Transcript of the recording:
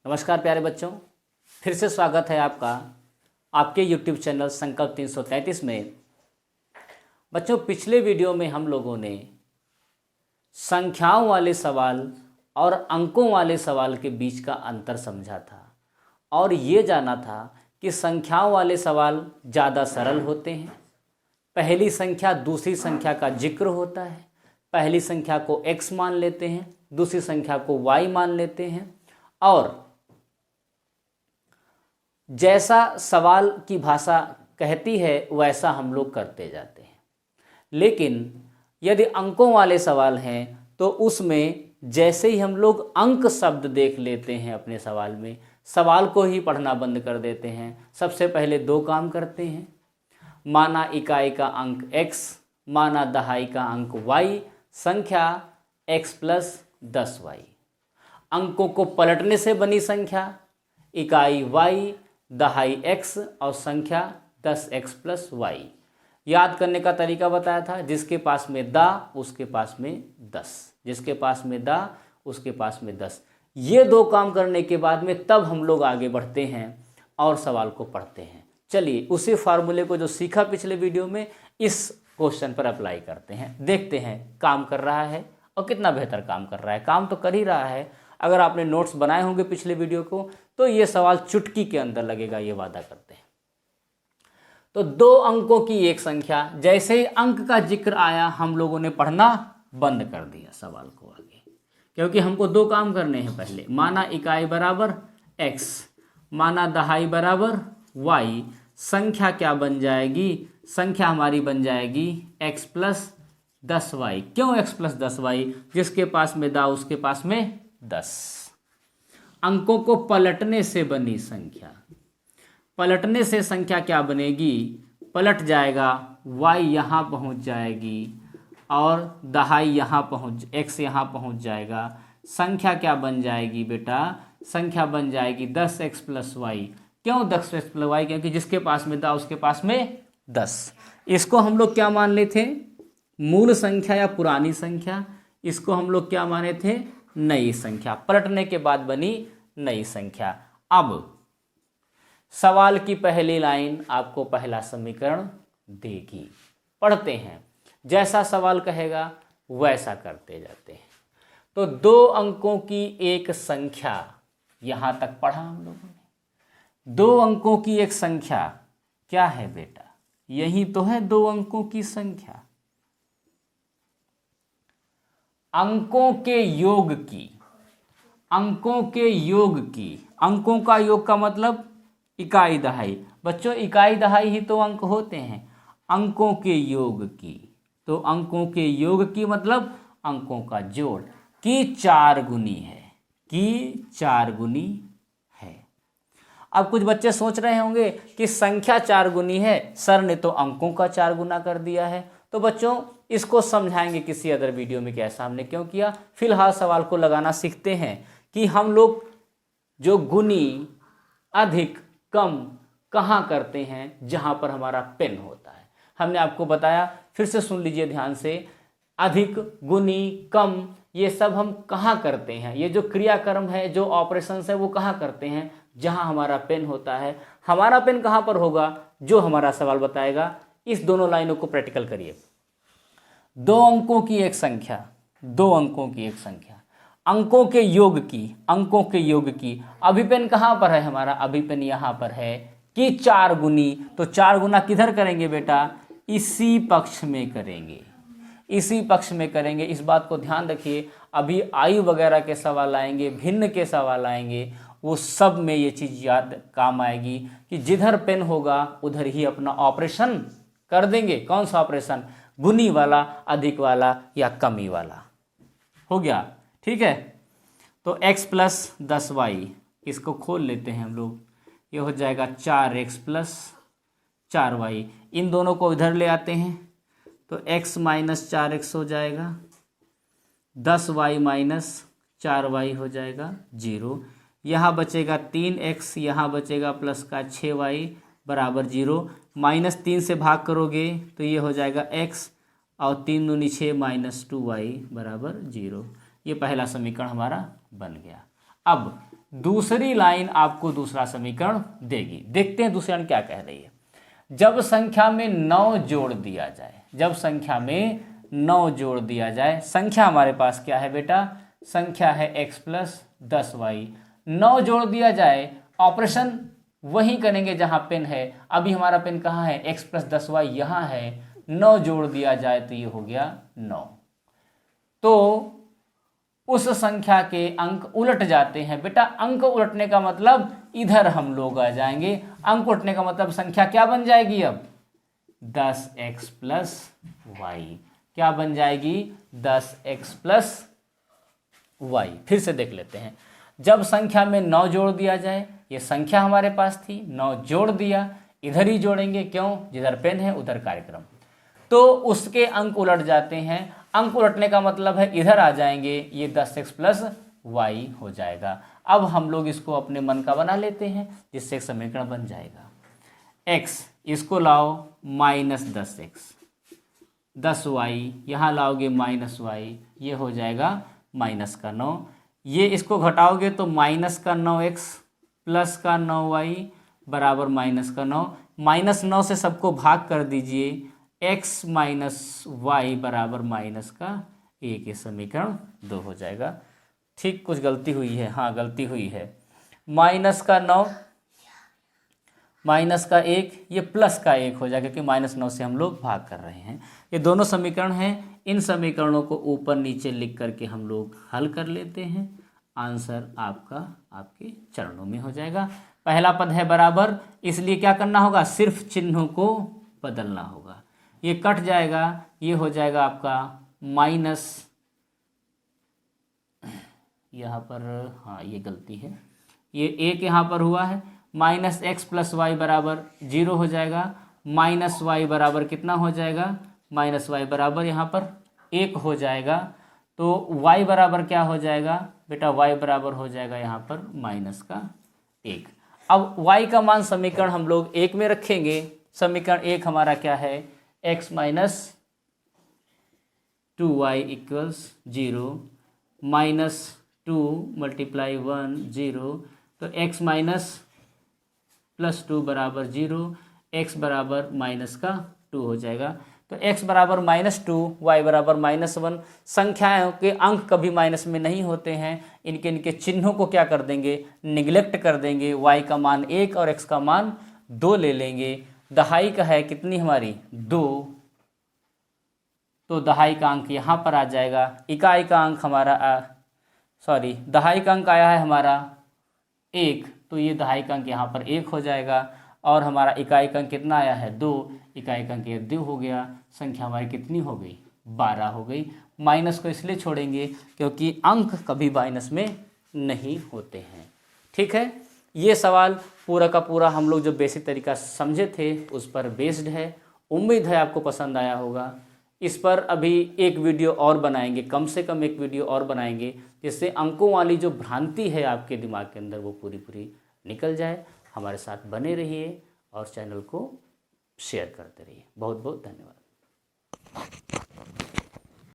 नमस्कार प्यारे बच्चों, फिर से स्वागत है आपका आपके YouTube चैनल संकल्प 333 में। बच्चों, पिछले वीडियो में हम लोगों ने संख्याओं वाले सवाल और अंकों वाले सवाल के बीच का अंतर समझा था और ये जाना था कि संख्याओं वाले सवाल ज़्यादा सरल होते हैं। पहली संख्या दूसरी संख्या का जिक्र होता है। पहली संख्या को x मान लेते हैं, दूसरी संख्या को y मान लेते हैं और जैसा सवाल की भाषा कहती है वैसा हम लोग करते जाते हैं। लेकिन यदि अंकों वाले सवाल हैं तो उसमें जैसे ही हम लोग अंक शब्द देख लेते हैं अपने सवाल में, सवाल को ही पढ़ना बंद कर देते हैं। सबसे पहले दो काम करते हैं, माना इकाई का अंक x, माना दहाई का अंक y, संख्या x + 10y। अंकों को पलटने से बनी संख्या इकाई y, दहाई x और संख्या 10x + y। याद करने का तरीका बताया था, जिसके पास में दा उसके पास में 10, जिसके पास में दा उसके पास में 10। ये दो काम करने के बाद में तब हम लोग आगे बढ़ते हैं और सवाल को पढ़ते हैं। चलिए उसी फार्मूले को जो सीखा पिछले वीडियो में इस क्वेश्चन पर अप्लाई करते हैं, देखते हैं काम कर रहा है और कितना बेहतर काम कर रहा है। काम तो कर ही रहा है। अगर आपने नोट्स बनाए होंगे पिछले वीडियो को तो ये सवाल चुटकी के अंदर लगेगा, ये वादा करते हैं। तो दो अंकों की एक संख्या, जैसे ही अंक का जिक्र आया हम लोगों ने पढ़ना बंद कर दिया सवाल को आगे, क्योंकि हमको दो काम करने हैं। पहले माना इकाई बराबर x, माना दहाई बराबर y, संख्या क्या बन जाएगी? संख्या हमारी बन जाएगी x + 10y। क्यों x + 10y? जिसके पास में दा उसके पास में 10। अंकों को पलटने से बनी संख्या, पलटने से संख्या क्या बनेगी? पलट जाएगा, y यहाँ पहुँच जाएगी और दहाई यहाँ x यहाँ पहुँच जाएगा। संख्या क्या बन जाएगी बेटा? संख्या बन जाएगी 10x + y। क्यों 10x + y? क्योंकि जिसके पास में दा उसके पास में 10। इसको हम लोग क्या मान ले थे? मूल संख्या या पुरानी संख्या। इसको हम लोग क्या माने थे? नई संख्या। पलटने के बाद बनी नई संख्या। अब सवाल की पहली लाइन आपको पहला समीकरण देगी। पढ़ते हैं, जैसा सवाल कहेगा वैसा करते जाते हैं। तो दो अंकों की एक संख्या, यहां तक पढ़ा हम लोगों ने। दो अंकों की एक संख्या क्या है बेटा? यही तो है दो अंकों की संख्या। अंकों के योग की, अंकों के योग की, अंकों का योग का मतलब इकाई दहाई। बच्चों इकाई दहाई ही तो अंक होते हैं। अंकों के योग की, तो अंकों के योग की मतलब अंकों का जोड़ की 4 गुनी है, की 4 गुनी है। अब कुछ बच्चे सोच रहे होंगे कि संख्या 4 गुनी है, सर ने तो अंकों का 4 गुना कर दिया है। तो बच्चों इसको समझाएंगे किसी अदर वीडियो में कैसा हमने क्यों किया। फिलहाल सवाल को लगाना सीखते हैं कि हम लोग जो गुनी, अधिक, कम कहाँ करते हैं? जहाँ पर हमारा पेन होता है। हमने आपको बताया, फिर से सुन लीजिए ध्यान से। अधिक, गुनी, कम ये सब हम कहाँ करते हैं? ये जो क्रियाक्रम है, जो ऑपरेशंस है, वो कहाँ करते हैं? जहाँ हमारा पेन होता है। हमारा पेन कहाँ पर होगा? जो हमारा सवाल बताएगा। इस दोनों लाइनों को प्रैक्टिकल करिए। दो अंकों की एक संख्या, दो अंकों की एक संख्या, अंकों के योग की, अंकों के योग की। अभिपेन कहाँ पर है हमारा? अभिपेन यहाँ पर है कि 4 गुनी। तो 4 गुना किधर करेंगे बेटा? इसी पक्ष में करेंगे, इसी पक्ष में करेंगे। इस बात को ध्यान रखिए। अभी आयु वगैरह के सवाल आएंगे, भिन्न के सवाल आएंगे, वो सब में ये चीज़ याद काम आएगी कि जिधर पेन होगा उधर ही अपना ऑपरेशन कर देंगे। कौन सा ऑपरेशन? गुनी वाला, अधिक वाला या कमी वाला। हो गया, ठीक है। तो x + 10y, इसको खोल लेते हैं हम लोग। ये हो जाएगा 4x + 4y। इन दोनों को इधर ले आते हैं तो x - 4x हो जाएगा, 10y - 4y हो जाएगा 0। यहाँ बचेगा 3x, यहाँ बचेगा प्लस का 6y बराबर 0। -3 से भाग करोगे तो ये हो जाएगा x और 3 दूनी 6 -2y बराबर 0। ये पहला समीकरण हमारा बन गया। अब दूसरी लाइन आपको दूसरा समीकरण देगी। देखते हैं दूसरी लाइन क्या कह रही है। जब संख्या में 9 जोड़ दिया जाए, जब संख्या में 9 जोड़ दिया जाए, संख्या हमारे पास क्या है बेटा, संख्या है x प्लस 10y, 9 जोड़ दिया जाए, ऑपरेशन वही करेंगे जहां पेन है। अभी हमारा पेन कहाँ है, x प्लस 10y यहाँ है, 9 जोड़ दिया जाए तो ये हो गया 9। तो उस संख्या के अंक उलट जाते हैं। बेटा अंक उलटने का मतलब इधर हम लोग आ जाएंगे, अंक उलटने का मतलब संख्या क्या बन जाएगी, अब 10x प्लस वाई, क्या बन जाएगी, 10x प्लस वाई। फिर से देख लेते हैं। जब संख्या में 9 जोड़ दिया जाए, ये संख्या हमारे पास थी, 9 जोड़ दिया, इधर ही जोड़ेंगे, क्यों, जिधर पेन है उधर कार्यक्रम, तो उसके अंक उलट जाते हैं। अंक उलटने का मतलब है इधर आ जाएंगे, ये 10x प्लस वाई हो जाएगा। अब हम लोग इसको अपने मन का बना लेते हैं, जिससे एक समीकरण बन जाएगा। x इसको लाओ माइनस 10x, 10y यहाँ लाओगे माइनस वाई, ये हो जाएगा माइनस का 9। ये इसको घटाओगे तो माइनस का 9x प्लस का 9y बराबर माइनस का 9। माइनस 9 से सबको भाग कर दीजिए, x माइनस वाई बराबर माइनस का 1, ये समीकरण 2 हो जाएगा। ठीक, कुछ गलती हुई है, हाँ गलती हुई है, माइनस का 9 माइनस का 1, ये प्लस का 1 हो जाएगा, क्योंकि माइनस 9 से हम लोग भाग कर रहे हैं। ये दोनों समीकरण हैं, इन समीकरणों को ऊपर नीचे लिख करके हम लोग हल कर लेते हैं। आंसर आपका आपके चरणों में हो जाएगा। पहला पद है बराबर, इसलिए क्या करना होगा, सिर्फ चिन्हों को बदलना होगा। ये कट जाएगा, ये हो जाएगा आपका माइनस, यहाँ पर हाँ ये गलती है, ये 1 यहाँ पर हुआ है, माइनस एक्स प्लस वाई बराबर 0 हो जाएगा। माइनस वाई बराबर कितना हो जाएगा, माइनस वाई बराबर यहाँ पर 1 हो जाएगा। तो y बराबर क्या हो जाएगा बेटा, y बराबर हो जाएगा यहाँ पर माइनस का 1। अब y का मान समीकरण हम लोग 1 में रखेंगे। समीकरण 1 हमारा क्या है, x minus 2y equals 0, minus 2 multiply 1 0, तो x माइनस प्लस 2 बराबर 0, x बराबर माइनस का 2 हो जाएगा। तो x बराबर -2, y बराबर -1। संख्याओं के अंक कभी माइनस में नहीं होते हैं, इनके चिन्हों को क्या कर देंगे, निगलेक्ट कर देंगे। y का मान 1 और x का मान 2 ले लेंगे। दहाई का है कितनी हमारी 2, तो दहाई का अंक यहाँ पर आ जाएगा। इकाई का अंक हमारा दहाई का अंक आया है हमारा 1, तो ये दहाई का अंक यहाँ पर 1 हो जाएगा। और हमारा इकाई का अंक कितना आया है 2, इकाई का अंक 2 हो गया। संख्या हमारी कितनी हो गई, 12 हो गई। माइनस को इसलिए छोड़ेंगे क्योंकि अंक कभी माइनस में नहीं होते हैं। ठीक है, ये सवाल पूरा का पूरा हम लोग जो बेसिक तरीका समझे थे उस पर बेस्ड है। उम्मीद है आपको पसंद आया होगा। इस पर अभी एक वीडियो और बनाएंगे, कम से कम एक वीडियो और बनाएंगे, जिससे अंकों वाली जो भ्रांति है आपके दिमाग के अंदर वो पूरी निकल जाए। हमारे साथ बने रहिए और चैनल को शेयर करते रहिए। बहुत बहुत धन्यवाद।